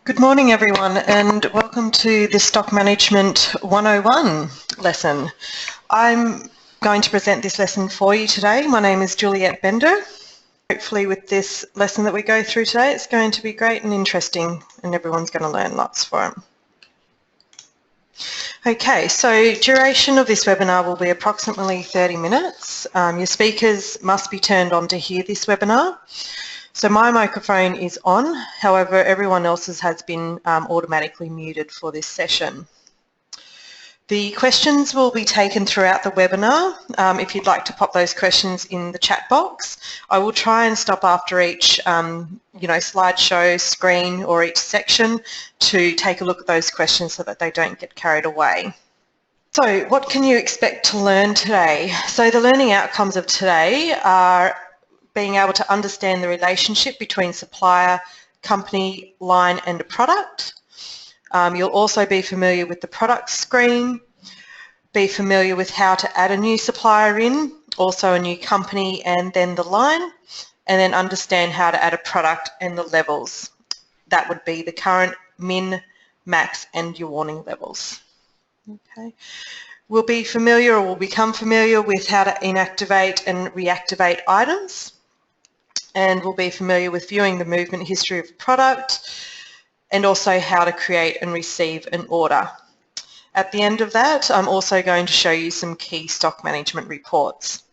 Good morning everyone and welcome to the Stock Management 101 lesson. I'm going to present this lesson for you today. My name is Juliette Bender. Hopefully with this lesson that we go through today it's going to be great and interesting and everyone's going to learn lots from it. Okay, so duration of this webinar will be approximately 30 minutes. Your speakers must be turned on to hear this webinar. So my microphone is on, however everyone else's has been automatically muted for this session. The questions will be taken throughout the webinar. If you'd like to pop those questions in the chat box, I will try and stop after each slideshow, screen or each section to take a look at those questions so that they don't get carried away. So what can you expect to learn today? So the learning outcomes of today are being able to understand the relationship between supplier, company, line and a product. You'll also be familiar with the product screen, be familiar with how to add a new supplier in, also a new company and then the line, and then understand how to add a product and the levels. That would be the current, min, max and your warning levels. Okay. We'll be familiar or will become familiar with how to inactivate and reactivate items. And we'll be familiar with viewing the movement history of a product and also how to create and receive an order. At the end of that, I'm also going to show you some key stock management reports.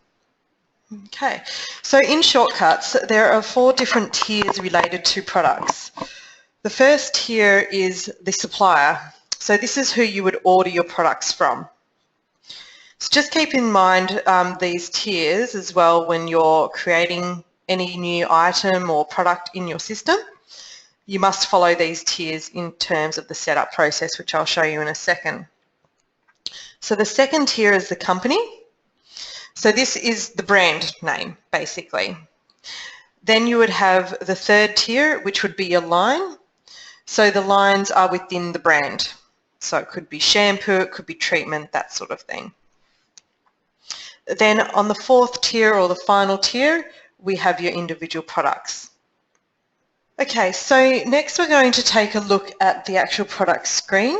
Okay, so in shortcuts, there are 4 different tiers related to products. The first tier is the supplier. So this is who you would order your products from. So just keep in mind these tiers as well when you're creating any new item or product in your system. You must follow these tiers in terms of the setup process, which I'll show you in a second. So the second tier is the company. So this is the brand name, basically. Then you would have the third tier, which would be your line. So the lines are within the brand. So it could be shampoo, it could be treatment, that sort of thing. Then on the fourth tier or the final tier, we have your individual products. Okay, so next we're going to take a look at the actual product screen.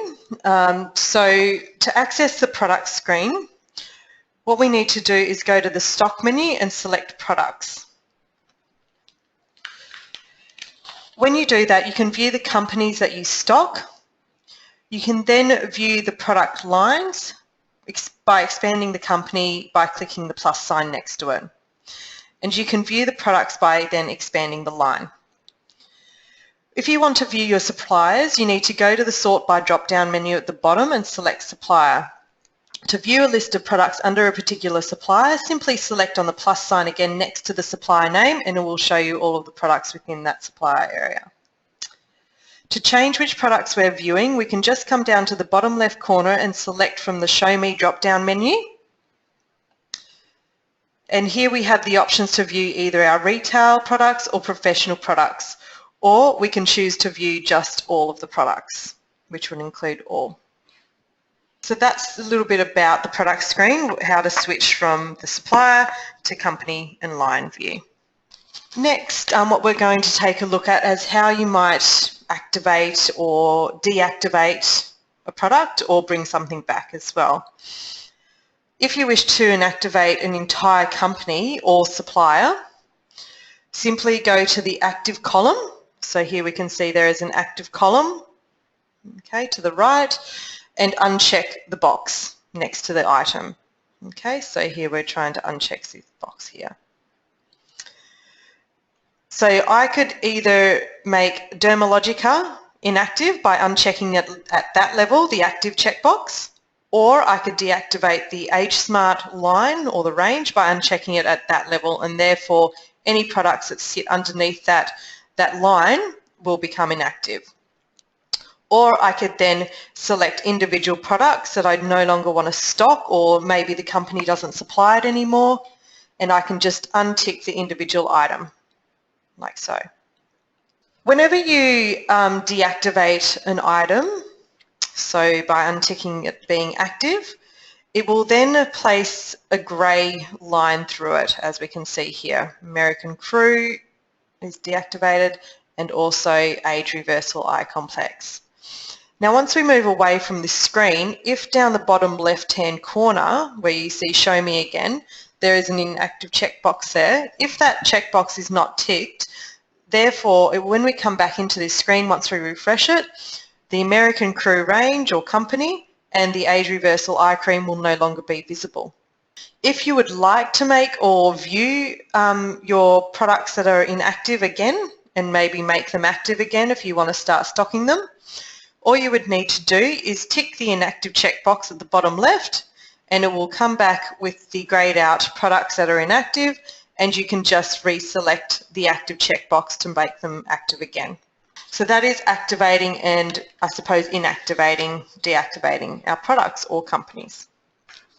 So to access the product screen, what we need to do is go to the stock menu and select products. When you do that, you can view the companies that you stock. You can then view the product lines by expanding the company by clicking the plus sign next to it. And you can view the products by then expanding the line. If you want to view your suppliers, you need to go to the sort by drop-down menu at the bottom and select supplier. To view a list of products under a particular supplier, simply select on the plus sign again next to the supplier name and it will show you all of the products within that supplier area. To change which products we're viewing, we can just come down to the bottom left corner and select from the Show Me drop-down menu. And here we have the options to view either our retail products or professional products, or we can choose to view just all of the products, which would include all. So that's a little bit about the product screen, how to switch from the supplier to company and line view. Next, what we're going to take a look at is how you might activate or deactivate a product or bring something back as well. If you wish to inactivate an entire company or supplier, simply go to the active column. So here we can see there is an active column, okay, to the right, and uncheck the box next to the item. Okay, so here we're trying to uncheck this box here. So I could either make Dermalogica inactive by unchecking it at that level, the active checkbox, or I could deactivate the Age Smart line or the range by unchecking it at that level, and therefore any products that sit underneath that line will become inactive. Or I could then select individual products that I no longer want to stock, or maybe the company doesn't supply it anymore, and I can just untick the individual item, like so. Whenever you deactivate an item, so by unticking it being active, it will then place a grey line through it, as we can see here. American Crew is deactivated and also age reversal eye complex. Now once we move away from this screen, if down the bottom left-hand corner where you see show me again, there is an inactive checkbox there. If that checkbox is not ticked, therefore when we come back into this screen, once we refresh it, the American Crew range or company and the age reversal eye cream will no longer be visible. If you would like to make or view your products that are inactive again and maybe make them active again if you want to start stocking them, all you would need to do is tick the inactive checkbox at the bottom left and it will come back with the greyed out products that are inactive, and you can just reselect the active checkbox to make them active again. So that is activating and I suppose inactivating, deactivating our products or companies.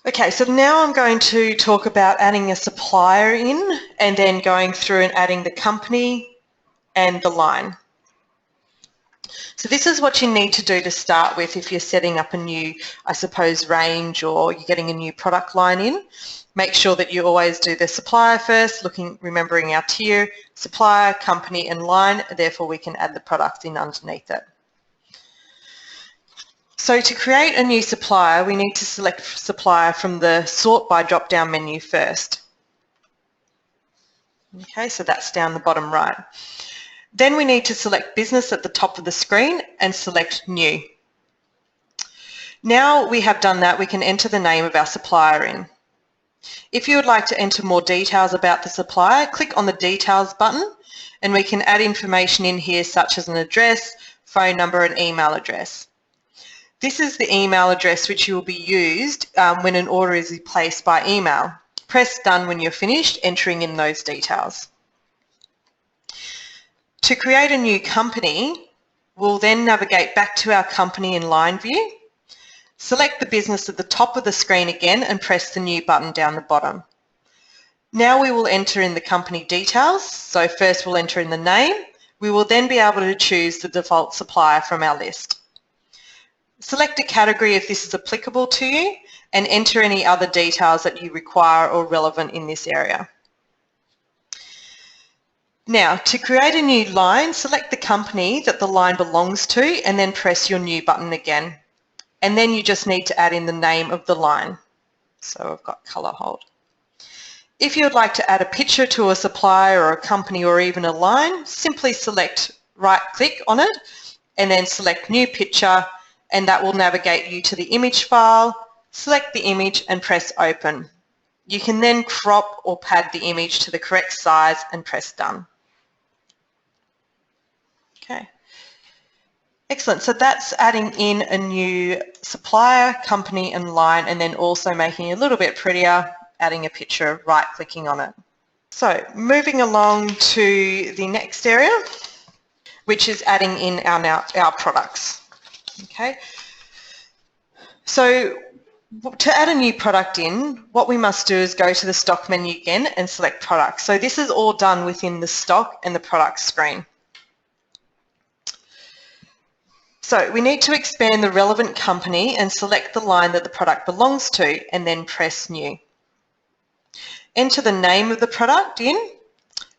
Okay, so now I'm going to talk about adding a supplier in and then going through and adding the company and the line. So this is what you need to do to start with if you're setting up a new, I suppose, range or you're getting a new product line in. Make sure that you always do the supplier first, remembering our tier, supplier, company and line, therefore we can add the products in underneath it. So to create a new supplier, we need to select supplier from the sort by drop-down menu first. Okay, so that's down the bottom right. Then we need to select business at the top of the screen and select new. Now we have done that, we can enter the name of our supplier in. If you would like to enter more details about the supplier, click on the details button and we can add information in here such as an address, phone number and email address. This is the email address which will be used when an order is placed by email. Press done when you're finished entering in those details. To create a new company, we'll then navigate back to our company in line view. Select the business at the top of the screen again and press the new button down the bottom. Now we will enter in the company details. So first we'll enter in the name. We will then be able to choose the default supplier from our list. Select a category if this is applicable to you and enter any other details that you require or relevant in this area. Now, to create a new line, select the company that the line belongs to and then press your new button again. And then you just need to add in the name of the line. So I've got colour hold. If you would like to add a picture to a supplier or a company or even a line, simply select right-click on it and then select new picture, and that will navigate you to the image file. Select the image and press open. You can then crop or pad the image to the correct size and press done. Okay. Excellent. So that's adding in a new supplier, company and line, and then also making it a little bit prettier, adding a picture, right-clicking on it. So moving along to the next area, which is adding in our products. Okay. So to add a new product in, what we must do is go to the stock menu again and select products. So this is all done within the stock and the products screen. So we need to expand the relevant company and select the line that the product belongs to and then press new. Enter the name of the product in,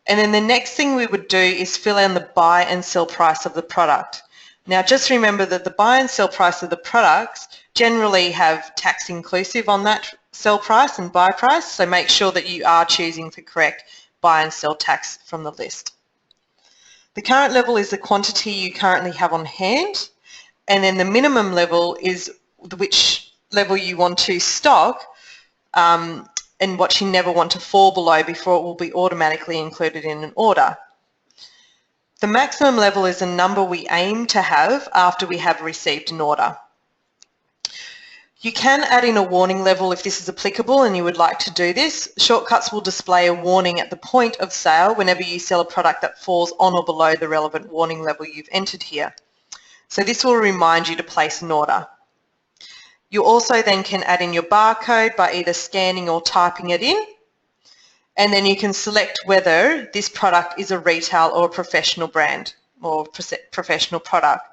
and then the next thing we would do is fill in the buy and sell price of the product. Now just remember that the buy and sell price of the products generally have tax inclusive on that sell price and buy price, so make sure that you are choosing the correct buy and sell tax from the list. The current level is the quantity you currently have on hand, and then the minimum level is which level you want to stock and what you never want to fall below before it will be automatically included in an order. The maximum level is a number we aim to have after we have received an order. You can add in a warning level if this is applicable and you would like to do this. Shortcuts will display a warning at the point of sale whenever you sell a product that falls on or below the relevant warning level you've entered here. So this will remind you to place an order. You also then can add in your barcode by either scanning or typing it in, and then you can select whether this product is a retail or a professional brand or professional product.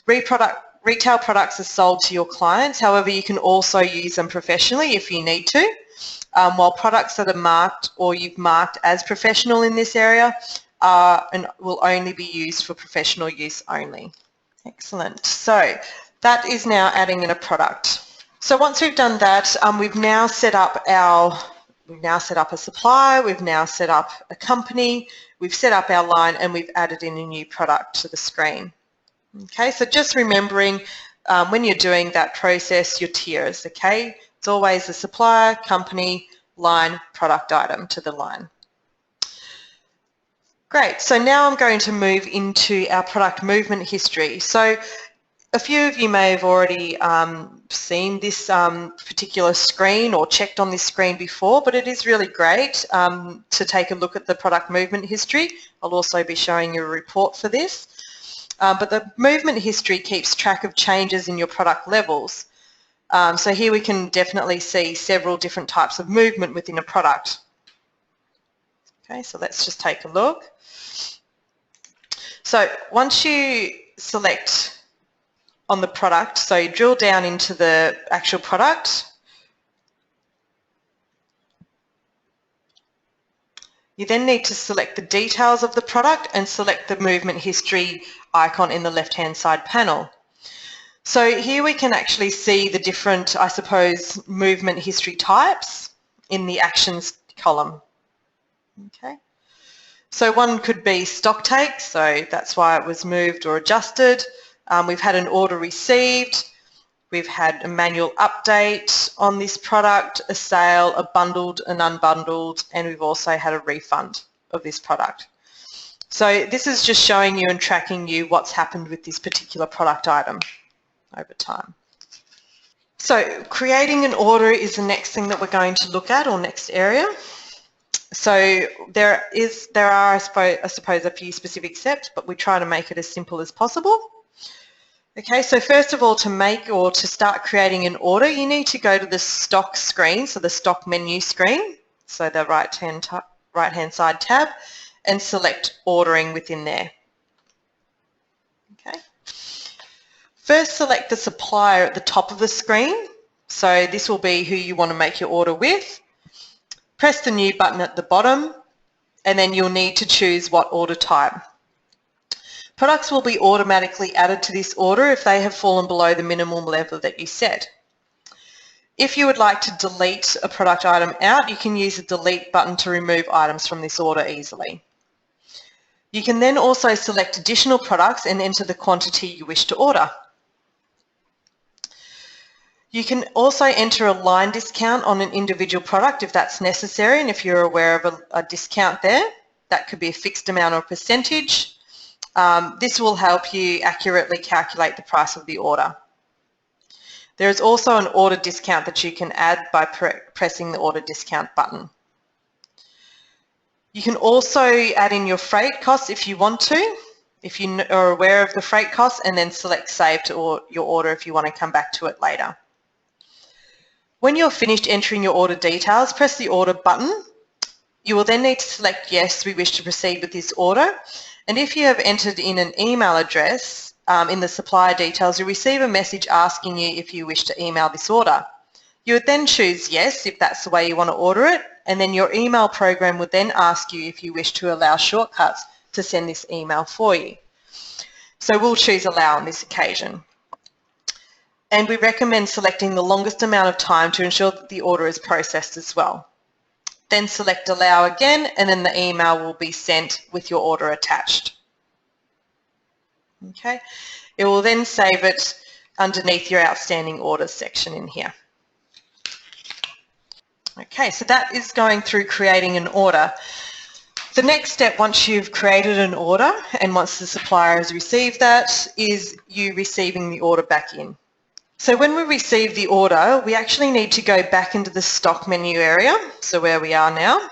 Retail products are sold to your clients, however you can also use them professionally if you need to, while products that are marked or you've marked as professional in this area are and will only be used for professional use only. Excellent. So that is now adding in a product. So once we've done that, we've now set up a supplier, we've now set up a company, we've set up our line, and we've added in a new product to the screen. Okay, so just remembering when you're doing that process, your tiers, okay? It's always the supplier, company, line, product item to the line. Great, so now I'm going to move into our product movement history. So a few of you may have already seen this particular screen or checked on this screen before, but it is really great to take a look at the product movement history. I'll also be showing you a report for this. But the movement history keeps track of changes in your product levels. So here we can definitely see several different types of movement within a product. Okay, so let's just take a look. So once you select on the product, so you drill down into the actual product, you then need to select the details of the product and select the movement history icon in the left-hand side panel. So here we can actually see the different, I suppose, movement history types in the actions column. Okay. So one could be stock take, so that's why it was moved or adjusted. We've had an order received, we've had a manual update on this product, a sale, a bundled and unbundled, and we've also had a refund of this product. So this is just showing you and tracking you what's happened with this particular product item over time. So creating an order is the next thing that we're going to look at, or next area. So there are, I suppose, a few specific steps, but we try to make it as simple as possible. Okay, so first of all, to make or to start creating an order, you need to go to the stock screen, so the stock menu screen, so the right-hand side tab, and select ordering within there. Okay. First, select the supplier at the top of the screen. So this will be who you want to make your order with. Press the new button at the bottom, and then you'll need to choose what order type. Products will be automatically added to this order if they have fallen below the minimum level that you set. If you would like to delete a product item out, you can use the delete button to remove items from this order easily. You can then also select additional products and enter the quantity you wish to order. You can also enter a line discount on an individual product if that's necessary, and if you're aware of a discount there, that could be a fixed amount or percentage. This will help you accurately calculate the price of the order. There is also an order discount that you can add by pressing the order discount button. You can also add in your freight costs if you want to, if you are aware of the freight costs, and then select save to your order if you want to come back to it later. When you're finished entering your order details, press the order button. You will then need to select yes, we wish to proceed with this order. And if you have entered in an email address in the supplier details, you'll receive a message asking you if you wish to email this order. You would then choose yes if that's the way you want to order it, and then your email program would then ask you if you wish to allow shortcuts to send this email for you. So we'll choose allow on this occasion. And we recommend selecting the longest amount of time to ensure that the order is processed as well. Then select allow again, and then the email will be sent with your order attached. Okay, it will then save it underneath your outstanding orders section in here. Okay, so that is going through creating an order. The next step, once you've created an order and once the supplier has received that, is you receiving the order back in. So when we receive the order, we actually need to go back into the stock menu area, so where we are now,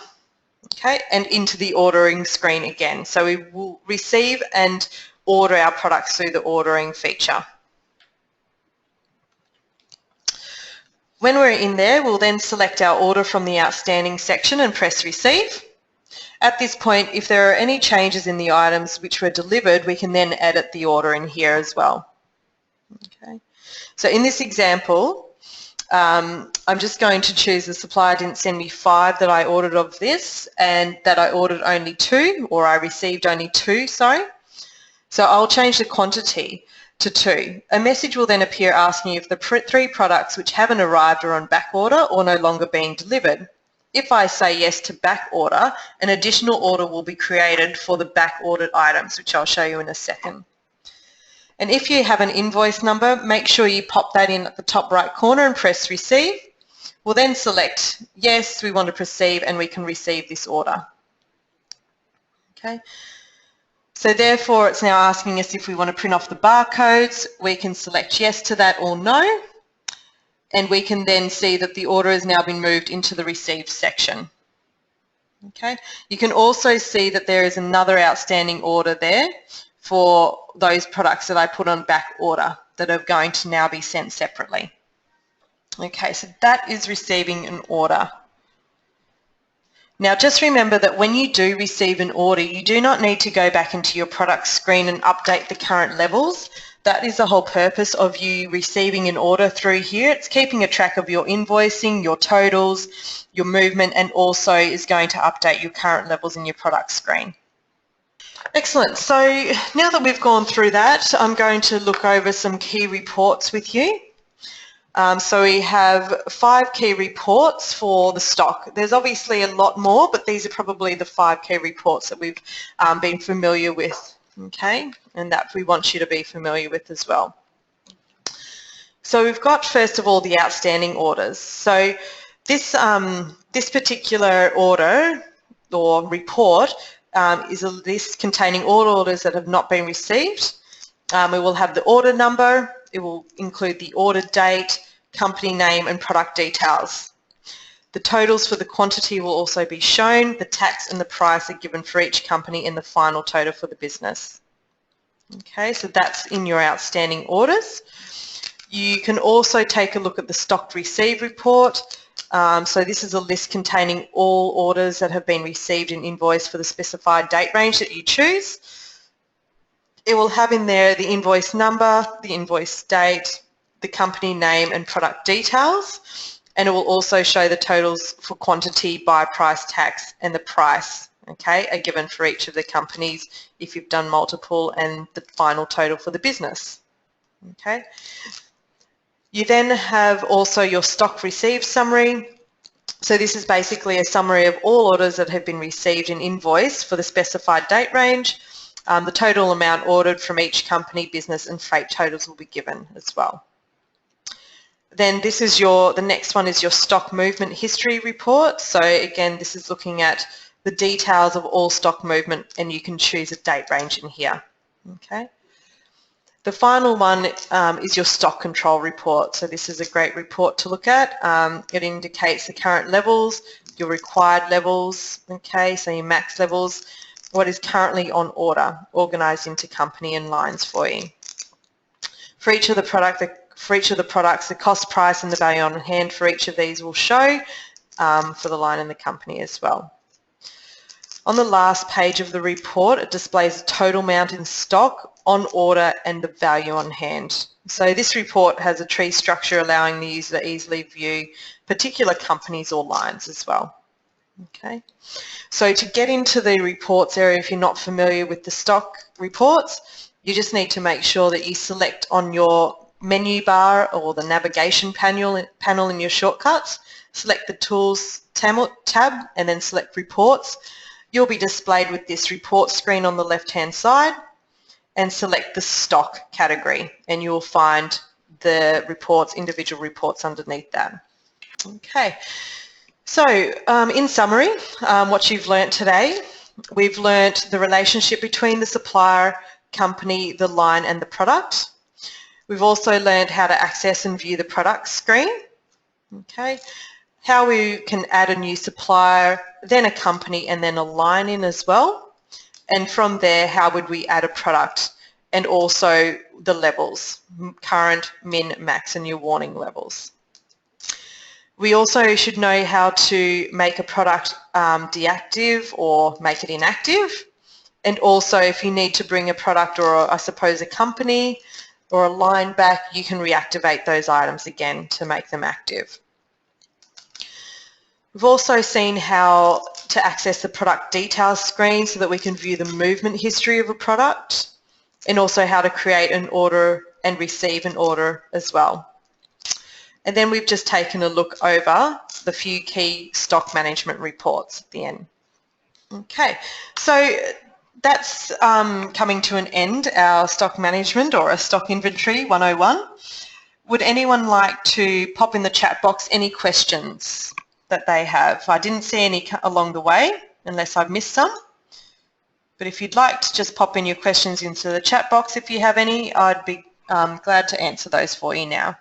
okay, and into the ordering screen again. So we will receive and order our products through the ordering feature. When we're in there, we'll then select our order from the outstanding section and press receive. At this point, if there are any changes in the items which were delivered, we can then edit the order in here as well. Okay. So in this example, I'm just going to choose the supplier didn't send me 5 that I ordered of this, and that I ordered only 2, or I received only 2, sorry. So I'll change the quantity to 2. A message will then appear asking if the 3 products which haven't arrived are on back order or no longer being delivered. If I say yes to back order, an additional order will be created for the back ordered items, which I'll show you in a second. And if you have an invoice number, make sure you pop that in at the top right corner and press receive. We'll then select yes, we want to proceed, and we can receive this order. Okay. So therefore it's now asking us if we want to print off the barcodes. We can select yes to that or no, and we can then see that the order has now been moved into the received section. Okay. You can also see that there is another outstanding order there for those products that I put on back order that are going to now be sent separately. Okay, so that is receiving an order. Now just remember that when you do receive an order, you do not need to go back into your product screen and update the current levels. That is the whole purpose of you receiving an order through here. It's keeping a track of your invoicing, your totals, your movement, and also is going to update your current levels in your product screen. Excellent. So now that we've gone through that, I'm going to look over some key reports with you. So we have 5 key reports for the stock. There's obviously a lot more, but these are probably the 5 key reports that we've been familiar with, okay, and that we want you to be familiar with as well. So we've got, first of all, the outstanding orders. So this, this particular order or report is a list containing all orders that have not been received. We will have the order number. It will include the order date, company name, and product details. The totals for the quantity will also be shown. The tax and the price are given for each company in the final total for the business. Okay, so that's in your outstanding orders. You can also take a look at the stock received report. So this is a list containing all orders that have been received and invoiced for the specified date range that you choose. It will have in there the invoice number, the invoice date, the company name and product details, and it will also show the totals for quantity, by price, tax, and the price, okay, are given for each of the companies if you've done multiple, and the final total for the business. Okay. You then have also your stock received summary. So this is basically a summary of all orders that have been received and invoiced for the specified date range. The total amount ordered from each company, business, and freight totals will be given as well. Then this is the next one is your stock movement history report. So again, this is looking at the details of all stock movement, and you can choose a date range in here. Okay. The final one is your stock control report. So this is a great report to look at. It indicates the current levels, your required levels, okay, so your max levels, what is currently on order, organised into company and lines for you. For each of the products, the cost price and the value on hand for each of these will show for the line and the company as well. On the last page of the report, it displays the total amount in stock, on order, and the value on hand. So this report has a tree structure allowing the user to easily view particular companies or lines as well. Okay. So to get into the reports area, if you're not familiar with the stock reports, you just need to make sure that you select on your menu bar or the navigation panel in your shortcuts, select the Tools tab and then select Reports. You'll be displayed with this report screen on the left-hand side, and select the stock category, and you'll find the reports, individual reports underneath that. Okay, so in summary, what you've learnt today, we've learnt the relationship between the supplier, company, the line, and the product. We've also learned how to access and view the product screen, okay, how we can add a new supplier, then a company, and then a line in as well. And from there, how would we add a product, and also the levels, current, min, max, and your warning levels. We also should know how to make a product deactive or make it inactive. And also if you need to bring a product or I suppose a company or a line back, you can reactivate those items again to make them active. We've also seen how to access the product details screen so that we can view the movement history of a product, and also how to create an order and receive an order as well. And then we've just taken a look over the few key stock management reports at the end. Okay, so that's coming to an end, our stock management or a stock inventory 101. Would anyone like to pop in the chat box any questions that they have? I didn't see any along the way, unless I've missed some. But if you'd like to just pop in your questions into the chat box if you have any, I'd be glad to answer those for you now.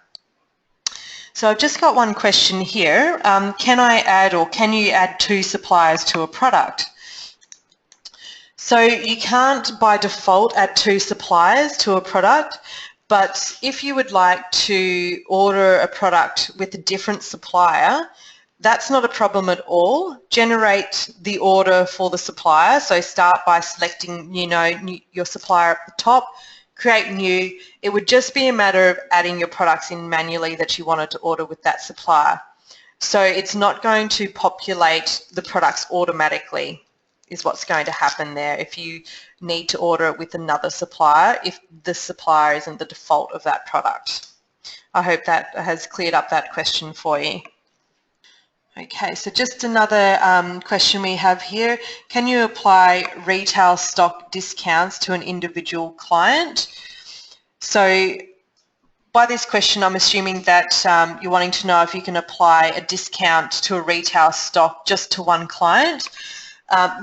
So I've just got one question here. Can I add, or can you add 2 suppliers to a product? So you can't by default add 2 suppliers to a product, but if you would like to order a product with a different supplier, that's not a problem at all. Generate the order for the supplier. So start by selecting, your supplier at the top, create new. It would just be a matter of adding your products in manually that you wanted to order with that supplier. So it's not going to populate the products automatically, is what's going to happen there if you need to order it with another supplier if the supplier isn't the default of that product. I hope that has cleared up that question for you. Okay, so just another question we have here. Can you apply retail stock discounts to an individual client? So by this question, I'm assuming that you're wanting to know if you can apply a discount to a retail stock just to one client.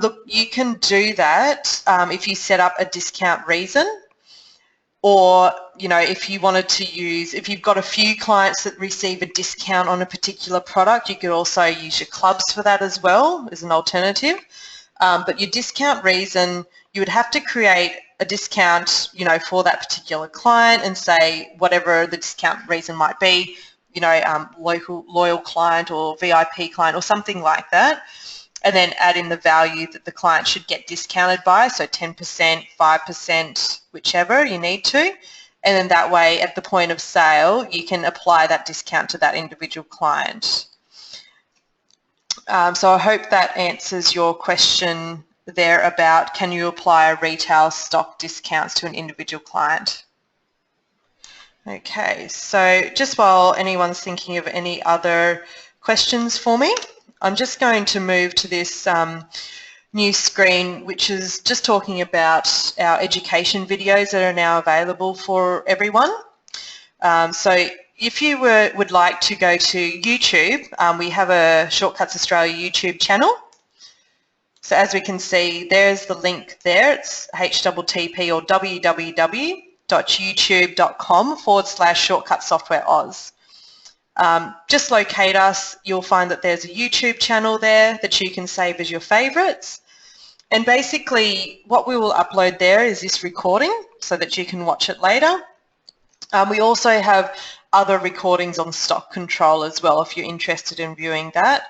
Look, you can do that if you set up a discount reason, or if you wanted to use, if you've got a few clients that receive a discount on a particular product, you could also use your clubs for that as well as an alternative. But your discount reason, you would have to create a discount for that particular client and say whatever the discount reason might be, loyal client or VIP client or something like that, and then add in the value that the client should get discounted by, so 10%, 5%, whichever you need to. And then that way, at the point of sale, you can apply that discount to that individual client. So I hope that answers your question there about can you apply a retail stock discounts to an individual client. Okay, so just while anyone's thinking of any other questions for me, I'm just going to move to this new screen, which is just talking about our education videos that are now available for everyone. So if you would like to go to YouTube, we have a Shortcuts Australia YouTube channel. So as we can see, there's the link there. It's http or www.youtube.com/shortcutsoftwareoz. Just locate us. You'll find that there's a YouTube channel there that you can save as your favorites. And basically what we will upload there is this recording so that you can watch it later. We also have other recordings on stock control as well if you're interested in viewing that.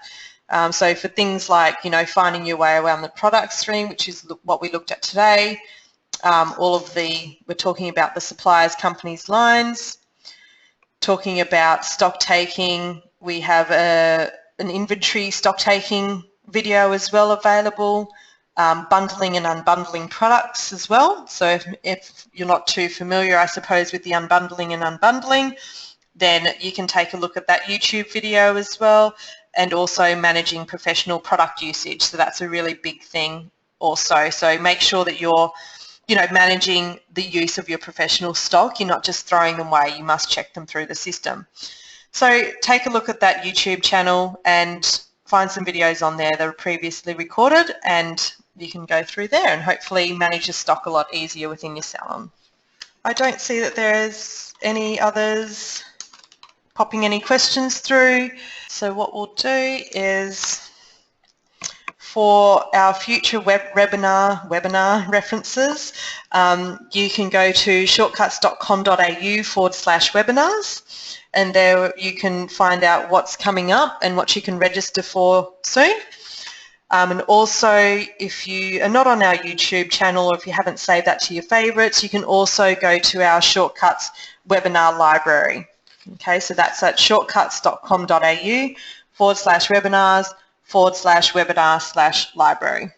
So for things like, finding your way around the product stream, which is what we looked at today, we're talking about the suppliers, companies, lines, talking about stock taking. We have an inventory stock taking video as well available, bundling and unbundling products as well. So if you're not too familiar, I suppose, with the unbundling and unbundling, then you can take a look at that YouTube video as well, and also managing professional product usage. So that's a really big thing also. So make sure that you're managing the use of your professional stock. You're not just throwing them away. You must check them through the system. So take a look at that YouTube channel and find some videos on there that are previously recorded, and you can go through there and hopefully manage your stock a lot easier within your salon. I don't see that there's any others popping any questions through. So what we'll do is, for our future webinar references, you can go to shortcuts.com.au/webinars, and there you can find out what's coming up and what you can register for soon. And also, if you are not on our YouTube channel or if you haven't saved that to your favourites, you can also go to our Shortcuts webinar library. Okay, so that's at shortcuts.com.au/webinars/webinar/library.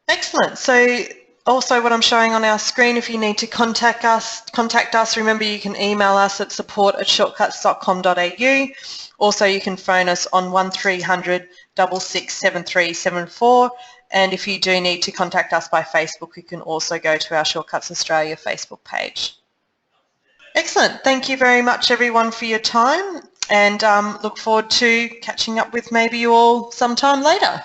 Excellent. So also what I'm showing on our screen, if you need to contact us, remember you can email us at support@shortcuts.com.au. Also you can phone us on 1300 667374, and if you do need to contact us by Facebook, you can also go to our Shortcuts Australia Facebook page. Excellent. Thank you very much everyone for your time, and look forward to catching up with maybe you all sometime later.